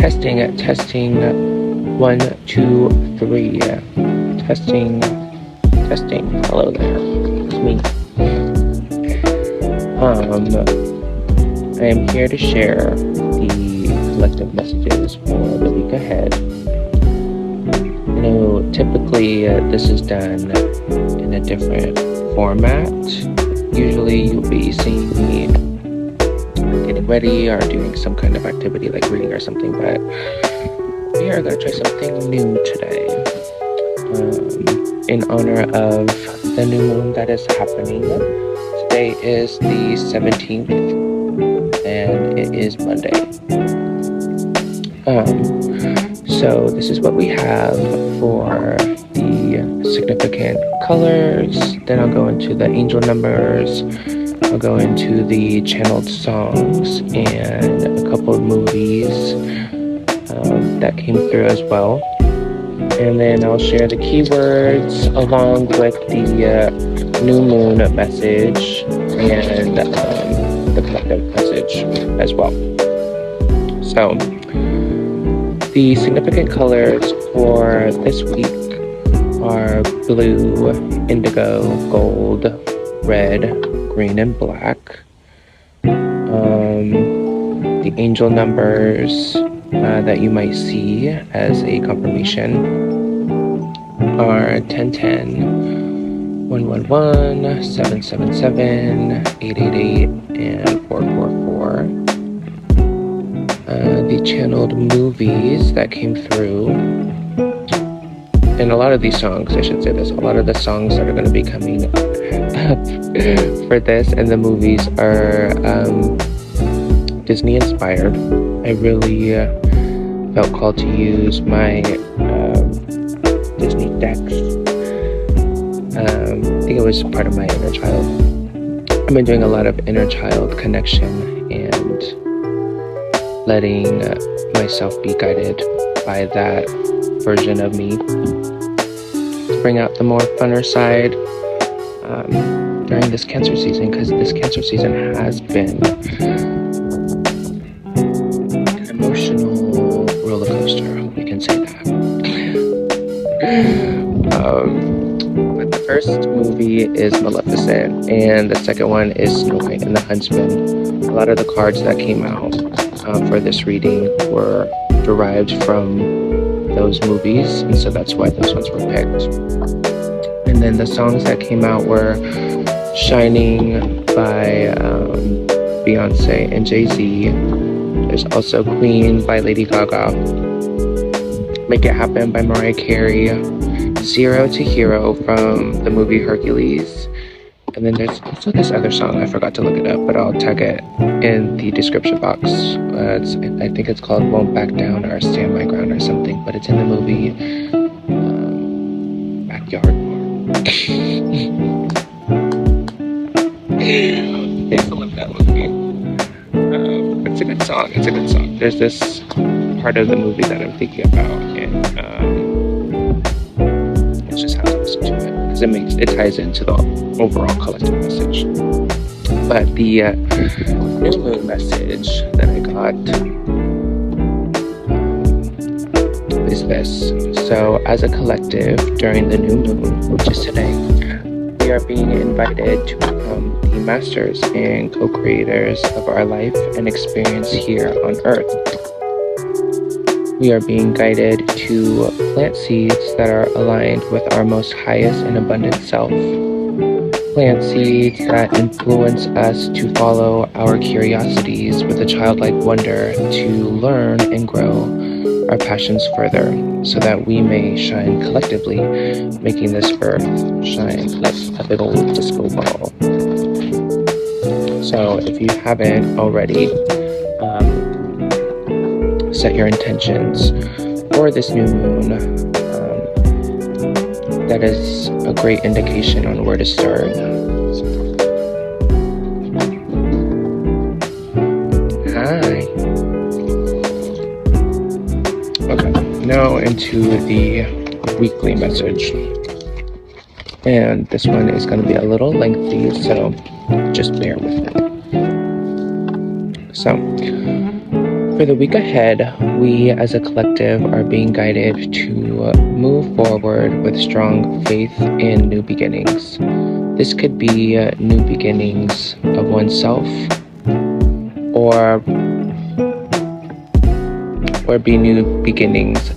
Testing. 1, 2, 3. Testing. Hello there. It's me. I am here to share the collective messages for the week ahead. Typically this is done in a different format. Usually you'll be seeing me getting ready or doing some kind of activity like reading or something, but we are going to try something new today in honor of the new moon that is happening. Today is the 17th and it is Monday. So this is what we have for the significant colors. Then I'll go into the angel numbers. I'll go into the channeled songs and a couple of movies that came through as well. And then I'll share the keywords along with the new moon message and the collective message as well. So the significant colors for this week are blue, indigo, gold, red, green, and black. The angel numbers that you might see as a confirmation are 1010, 111, 777, 888, and 444. The channeled movies that came through, and a lot of these songs, I should say this, a lot of the songs that are going to be coming up for this and the movies are Disney inspired. I really felt called to use my Disney decks. I think it was part of my inner child. I've been doing a lot of inner child connection and letting myself be guided by that version of me to bring out the more funner side during this Cancer season, because this Cancer season has been an emotional roller coaster, we can say that. But the first movie is Maleficent and the second one is Snowwhite and the Huntsman. A lot of the cards that came out for this reading were derived from those movies, and so that's why those ones were picked. And then the songs that came out were Shining by Beyonce and Jay-Z. There's also Queen by Lady Gaga, Make It Happen by Mariah Carey, Zero to Hero from the movie Hercules. And then there's also this other song, I forgot to look it up, but I'll tag it in the description box. I think it's called Won't Back Down or Stand My Ground or something, but it's in the movie Backyard. I love that movie. It's a good song. There's this part of the movie that I'm thinking about, and it's just how to listen to it, because it ties into the overall collective message. But the new moon message that I got is this. So as a collective during the new moon, which is today, we are being invited to become the masters and co-creators of our life and experience here on Earth. We are being guided to plant seeds that are aligned with our most highest and abundant self. Plant seeds that influence us to follow our curiosities with a childlike wonder to learn and grow our passions further, so that we may shine collectively, making this earth shine like a big old disco ball. So if you haven't already, set your intentions for this new moon. That is a great indication on where to start. Hi. Okay, now into the weekly message. And this one is going to be a little lengthy, so just bear with it. So, For the week ahead, we as a collective are being guided to move forward with strong faith in new beginnings. This could be new beginnings of oneself or be new beginnings.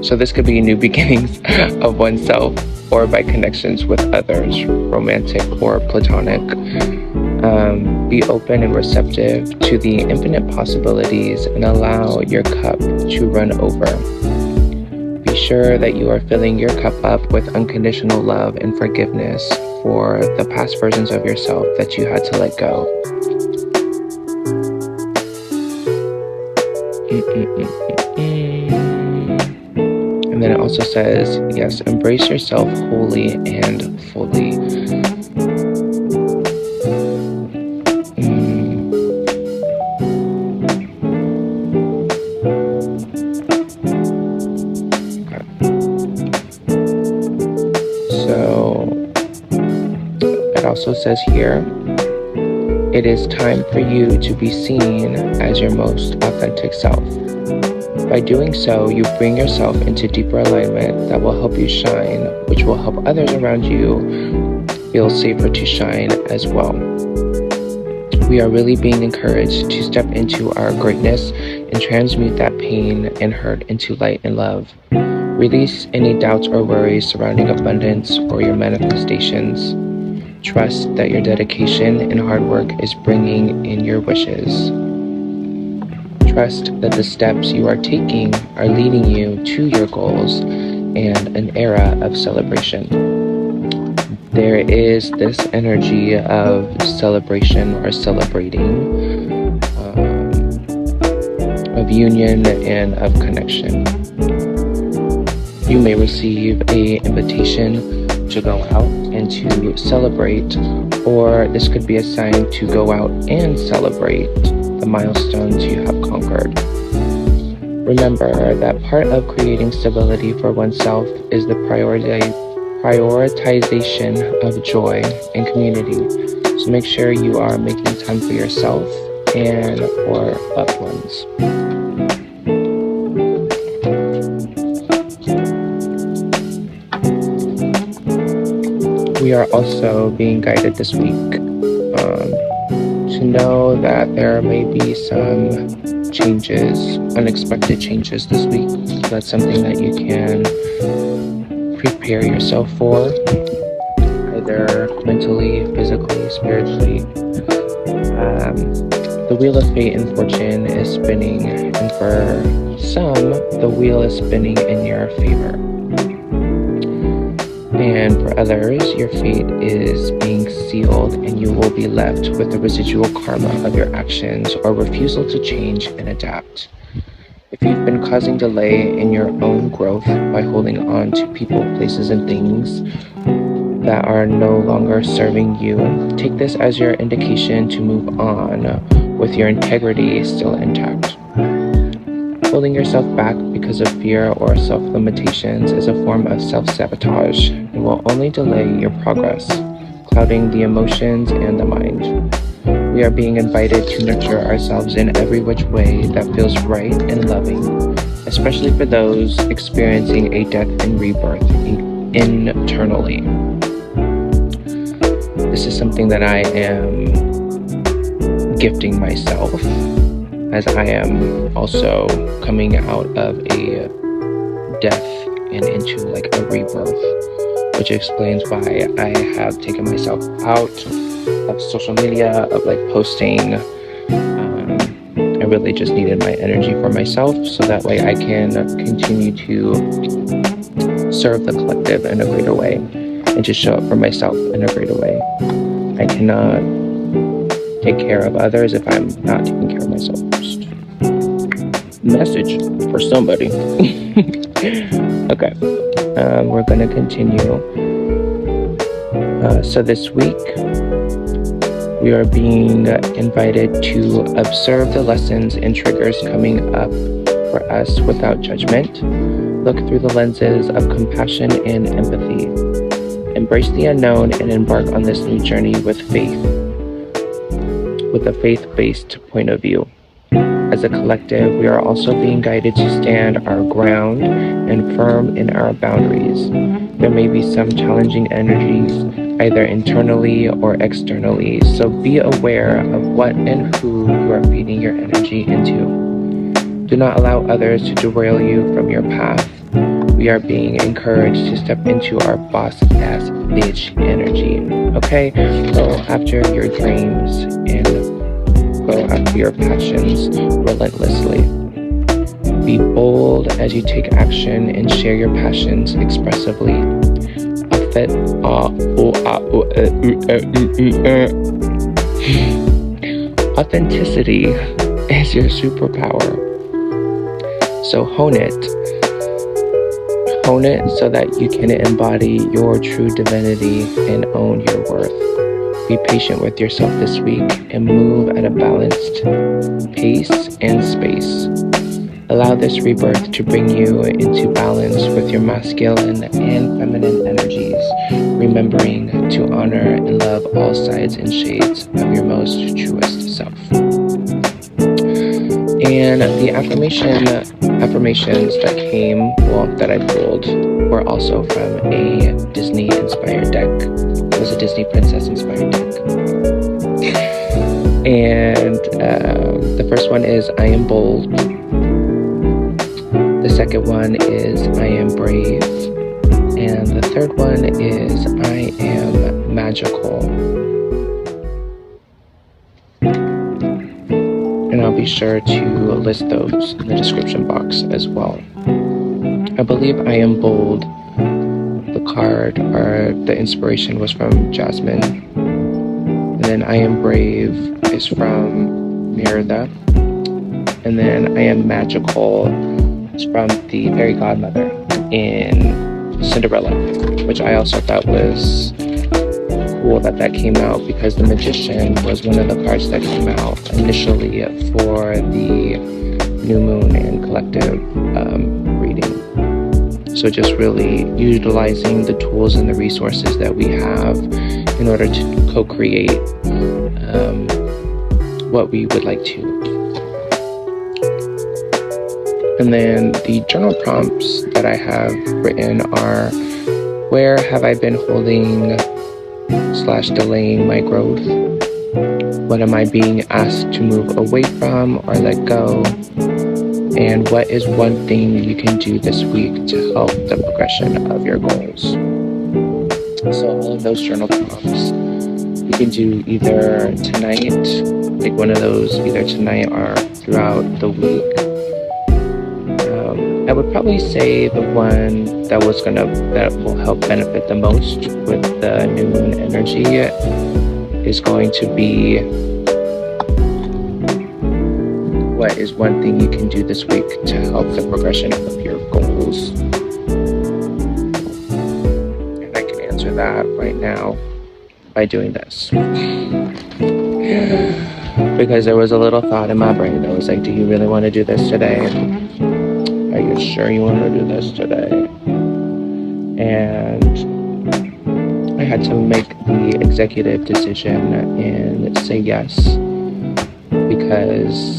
So this could be new beginnings of oneself or by connections with others, romantic or platonic. Be open and receptive to the infinite possibilities and allow your cup to run over. Be sure that you are filling your cup up with unconditional love and forgiveness for the past versions of yourself that you had to let go. And then it also says, yes, embrace yourself wholly and fully. It also says here, it is time for you to be seen as your most authentic self. By doing so, you bring yourself into deeper alignment that will help you shine, which will help others around you feel safer to shine as well. We are really being encouraged to step into our greatness and transmute that pain and hurt into light and love. Release any doubts or worries surrounding abundance or your manifestations. Trust that your dedication and hard work is bringing in your wishes. Trust that the steps you are taking are leading you to your goals and an era of celebration. There is this energy of celebration or celebrating, of union and of connection. You may receive an invitation to go out and to celebrate, or this could be a sign to go out and celebrate the milestones you have conquered. Remember that part of creating stability for oneself is the prioritization of joy and community. So make sure you are making time for yourself and for loved ones. We are also being guided this week to know that there may be some changes, unexpected changes this week. That's something that you can prepare yourself for, either mentally, physically, spiritually. The wheel of fate and fortune is spinning, and for some, the wheel is spinning in your favor. And for others, your fate is being sealed and you will be left with the residual karma of your actions or refusal to change and adapt. If you've been causing delay in your own growth by holding on to people, places, and things that are no longer serving you, take this as your indication to move on with your integrity still intact. Holding yourself back because of fear or self-limitations is a form of self-sabotage and will only delay your progress, clouding the emotions and the mind. We are being invited to nurture ourselves in every which way that feels right and loving, especially for those experiencing a death and rebirth internally. This is something that I am gifting myself, as I am also coming out of a death and into like a rebirth, which explains why I have taken myself out of social media, of like posting. I really just needed my energy for myself, so that way I can continue to serve the collective in a greater way and just show up for myself in a greater way. I cannot take care of others if I'm not taking care of myself first. Message for somebody. Okay, we're gonna continue. So this week we are being invited to observe the lessons and triggers coming up for us without judgment. Look through the lenses of compassion and empathy. Embrace the unknown and embark on this new journey with faith. with a faith-based point of view. As a collective, we are also being guided to stand our ground and firm in our boundaries. There may be some challenging energies, either internally or externally, so be aware of what and who you are feeding your energy into. Do not allow others to derail you from your path. We are being encouraged to step into our boss-ass bitch energy, okay? Go after your dreams and go after your passions relentlessly. Be bold as you take action and share your passions expressively. Authenticity is your superpower. So hone it so that you can embody your true divinity and own your worth. Be patient with yourself this week and move at a balanced pace and space. Allow this rebirth to bring you into balance with your masculine and feminine energies, remembering to honor and love all sides and shades of your most truest self. And the affirmations that that I pulled were also from a Disney-inspired deck. It was a Disney princess-inspired deck. And the first one is, I am bold. The second one is, I am brave. And the third one is, I am magical. And I'll be sure to list those in the description box as well. I believe I am bold. The card or the inspiration was from Jasmine. And then I am brave is from Merida. And then I am magical is from the fairy godmother in Cinderella, which I also thought was cool that came out, because the magician was one of the cards that came out initially for the new moon and collective reading. So just really utilizing the tools and the resources that we have in order to co-create what we would like to. And then the journal prompts that I have written are, where have I been holding / delaying my growth? What am I being asked to move away from or let go? And what is one thing you can do this week to help the progression of your goals? So all of those journal prompts, you can do either tonight, like one of those either tonight or throughout the week. I would probably say the one that will help benefit the most with the new moon energy is going to be, what is one thing you can do this week to help the progression of your goals? And I can answer that right now by doing this. Because there was a little thought in my brain that was like, do you really want to do this today? Are you sure you want to do this today? And I had to make the executive decision and say yes, because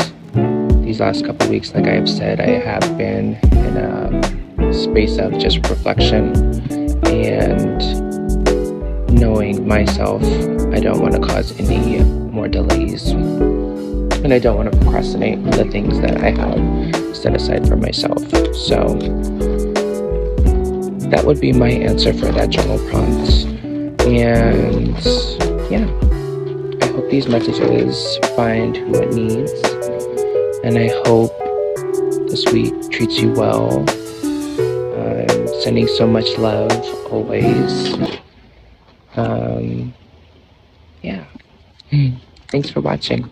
these last couple weeks, like I have said, I have been in a space of just reflection and knowing myself. I don't want to cause any more delays, and I don't want to procrastinate on the things that I have set aside for myself. So that would be my answer for that journal prompt. And yeah, I hope these messages find who it needs, and I hope this week treats you well. I'm sending so much love always. Yeah. Thanks for watching.